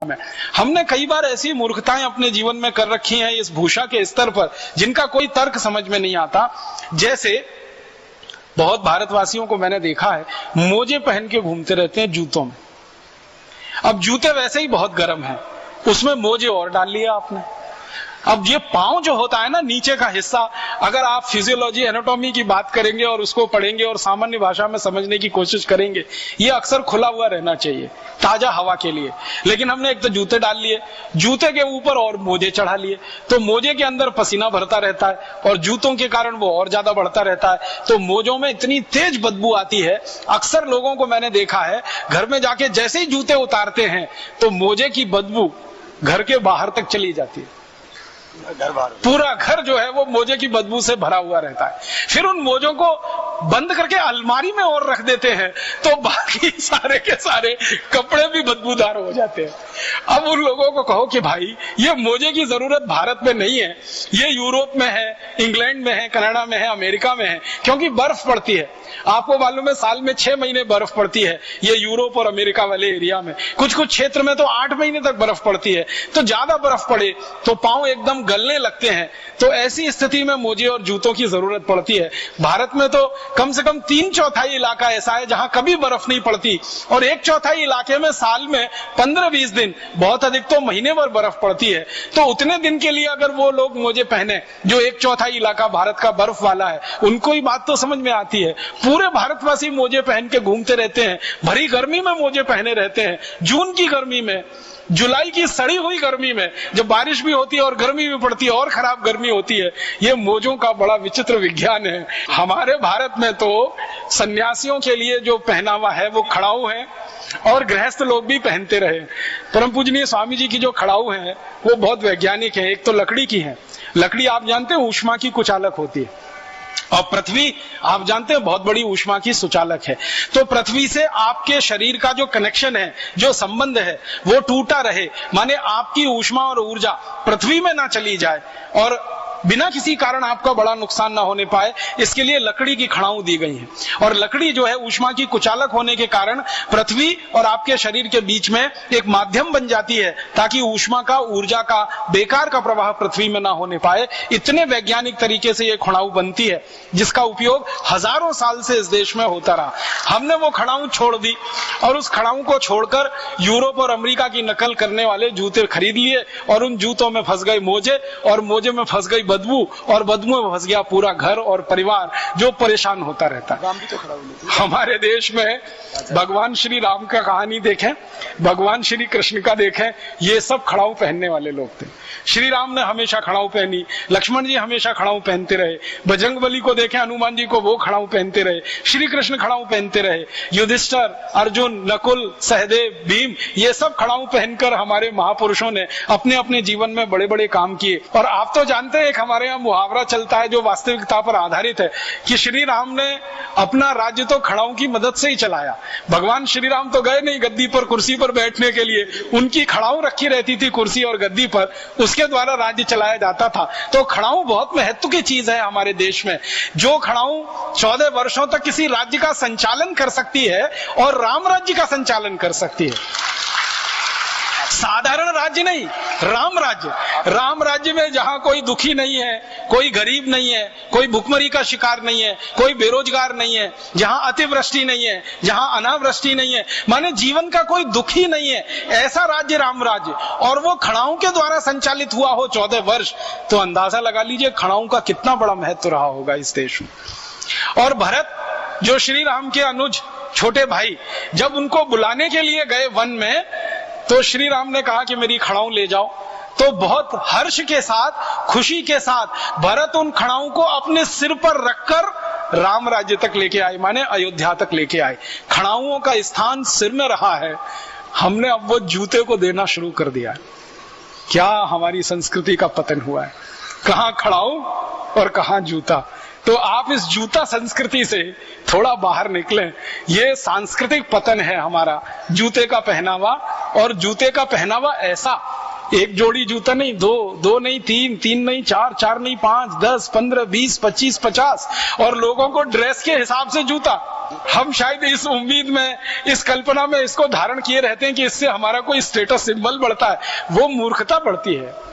में। हमने कई बार ऐसी मूर्खताएं अपने जीवन में कर रखी हैं इस भूषा के स्तर पर, जिनका कोई तर्क समझ में नहीं आता। जैसे बहुत भारतवासियों को मैंने देखा है, मोजे पहन के घूमते रहते हैं जूतों में। अब जूते वैसे ही बहुत गर्म हैं, उसमें मोजे और डाल लिए आपने। अब ये पांव जो होता है ना, नीचे का हिस्सा, अगर आप फिजियोलॉजी एनाटॉमी की बात करेंगे और उसको पढ़ेंगे और सामान्य भाषा में समझने की कोशिश करेंगे, ये अक्सर खुला हुआ रहना चाहिए ताजा हवा के लिए। लेकिन हमने एक तो जूते डाल लिए, जूते के ऊपर और मोजे चढ़ा लिए, तो मोजे के अंदर पसीना भरता रहता है और जूतों के कारण वो और ज्यादा बढ़ता रहता है। तो मोजों में इतनी तेज बदबू आती है, अक्सर लोगों को मैंने देखा है घर में जाके जैसे ही जूते उतारते हैं तो मोजे की बदबू घर के बाहर तक चली जाती है। पूरा घर जो है वो मोजे की बदबू से भरा हुआ रहता है। फिर उन मोजों को बंद करके अलमारी में और रख देते हैं तो बाकी सारे के सारे कपड़े भी बदबूदार हो जाते हैं। अब उन लोगों को कहो कि भाई ये मोजे की जरूरत भारत में नहीं है, ये यूरोप में है, इंग्लैंड में है, कनाडा में है, अमेरिका में है, क्योंकि बर्फ पड़ती है। आपको मालूम है साल में 6 महीने बर्फ पड़ती है ये यूरोप और अमेरिका वाले एरिया में। कुछ कुछ क्षेत्र में तो 8 महीने तक बर्फ पड़ती है। तो ज्यादा बर्फ पड़े तो पांव एकदम गलने लगते हैं। तो ऐसी स्थिति में मोजे और जूतों की जरूरत पड़ती है। भारत में तो कम से कम 3/4 इलाका ऐसा है जहां कभी बर्फ नहीं पड़ती, और 1/4 इलाके में साल में 15-20 दिन, बहुत अधिक तो महीने भर बर्फ पड़ती है। तो उतने दिन के लिए अगर वो लोग मोजे पहने जो 1/4 इलाका भारत का बर्फ वाला है, उनको ही बात तो समझ में आती है। पूरे भारतवासी मोजे पहन के घूमते रहते हैं, भरी गर्मी में मोजे पहने रहते हैं, जून की गर्मी में, जुलाई की सड़ी हुई गर्मी में, जब बारिश भी होती है और गर्मी भी पड़ती है और खराब गर्मी होती है। ये मोजों का बड़ा विचित्र विज्ञान है। हमारे भारत में तो सन्यासियों के लिए जो पहनावा है वो खड़ाऊ है, और गृहस्थ लोग भी पहनते रहे। परम पूजनीय स्वामी जी की जो खड़ाऊ है वो बहुत वैज्ञानिक है। एक तो लकड़ी की है, लकड़ी आप जानते हैं ऊष्मा की कुचालक होती है, और पृथ्वी आप जानते हैं बहुत बड़ी ऊष्मा की सुचालक है। तो पृथ्वी से आपके शरीर का जो कनेक्शन है, जो संबंध है, वो टूटा रहे, माने आपकी ऊष्मा और ऊर्जा पृथ्वी में ना चली जाए और बिना किसी कारण आपका बड़ा नुकसान ना होने पाए, इसके लिए लकड़ी की खड़ाऊ दी गई है। और लकड़ी जो है ऊष्मा की कुचालक होने के कारण पृथ्वी और आपके शरीर के बीच में एक माध्यम बन जाती है, ताकि ऊष्मा का, ऊर्जा का, बेकार का प्रवाह पृथ्वी में ना होने पाए। इतने वैज्ञानिक तरीके से ये खड़ाऊ बनती है जिसका उपयोग हजारों साल से इस देश में होता रहा। हमने वो खड़ाऊ छोड़ दी और उस खड़ाऊ को छोड़कर यूरोप और अमेरिका की नकल करने वाले जूते खरीद लिए, और उन जूतों में फंस गए मोजे, और मोजे में फंस गई बदबू, और बदबू में फंस गया पूरा घर और परिवार जो परेशान होता रहता है। हमारे देश में भगवान श्री राम का कहानी देखें, भगवान श्री कृष्ण का देखें, ये सब खड़ाऊ पहनने वाले लोग थे। श्री राम ने हमेशा खड़ाऊ पहनी, लक्ष्मण जी हमेशा खड़ाऊ पहनते रहे, बजरंगबली को देखें, हनुमान जी को, वो खड़ाऊ पहनते रहे, श्री कृष्ण खड़ाऊ पहनते रहे, युधिष्ठिर, अर्जुन, नकुल, सहदेव, भीम, ये सब खड़ाऊ पहनकर हमारे महापुरुषों ने अपने अपने जीवन में बड़े बड़े काम किए। और आप तो जानते हैं एक हमारे यहाँ मुहावरा चलता है जो वास्तविकता पर आधारित है कि श्री राम ने अपना राज्य तो खड़ाऊ की मदद से ही चलाया। भगवान श्री राम तो गए नहीं गद्दी पर, कुर्सी पर बैठने के लिए, उनकी खड़ाऊ रखी रहती थी कुर्सी और गद्दी पर, उसके द्वारा राज्य चलाया जाता था। तो खड़ाऊ बहुत महत्व की चीज है हमारे देश में। जो खड़ाऊ 14 वर्षों तक किसी राज्य का संचालन कर सकती है और राम राज्य का संचालन कर सकती है। साधारण राज्य नहीं, राम राज्य। राम राज्य में जहां कोई दुखी नहीं है, कोई गरीब नहीं है, कोई भुखमरी का शिकार नहीं है, कोई बेरोजगार नहीं है, जहां अतिवृष्टि नहीं है, जहां अनावृष्टि नहीं है, माने जीवन का कोई दुखी नहीं है, ऐसा राज्य राम राज्य। और वो खड़ाऊ के द्वारा संचालित हुआ हो 14 वर्ष, तो अंदाजा लगा लीजिए खड़ाऊ का कितना बड़ा महत्व रहा होगा इस देश में। और भरत जो श्री राम के अनुज छोटे भाई, जब उनको बुलाने के लिए गए वन में, तो श्री राम ने कहा कि मेरी खड़ाऊ ले जाओ। तो बहुत हर्ष के साथ, खुशी के साथ भरत उन खड़ाऊ को अपने सिर पर रखकर राम राज्य तक लेके आए, माने अयोध्या तक लेके आए। खड़ाऊओं का स्थान सिर में रहा है, हमने अब वो जूते को देना शुरू कर दिया है। क्या हमारी संस्कृति का पतन हुआ है, कहां खड़ाऊ और कहां जूता। तो आप इस जूता संस्कृति से थोड़ा बाहर निकलें। ये सांस्कृतिक पतन है हमारा, जूते का पहनावा। और जूते का पहनावा ऐसा एक जोड़ी जूता नहीं, दो नहीं, तीन नहीं, चार नहीं, 5, 10, 15, 20, 25, 50 और लोगों को ड्रेस के हिसाब से जूता। हम शायद इस उम्मीद में, इस कल्पना में इसको धारण किए रहते हैं कि इससे हमारा कोई स्टेटस सिंबल बढ़ता है। वो मूर्खता बढ़ती है।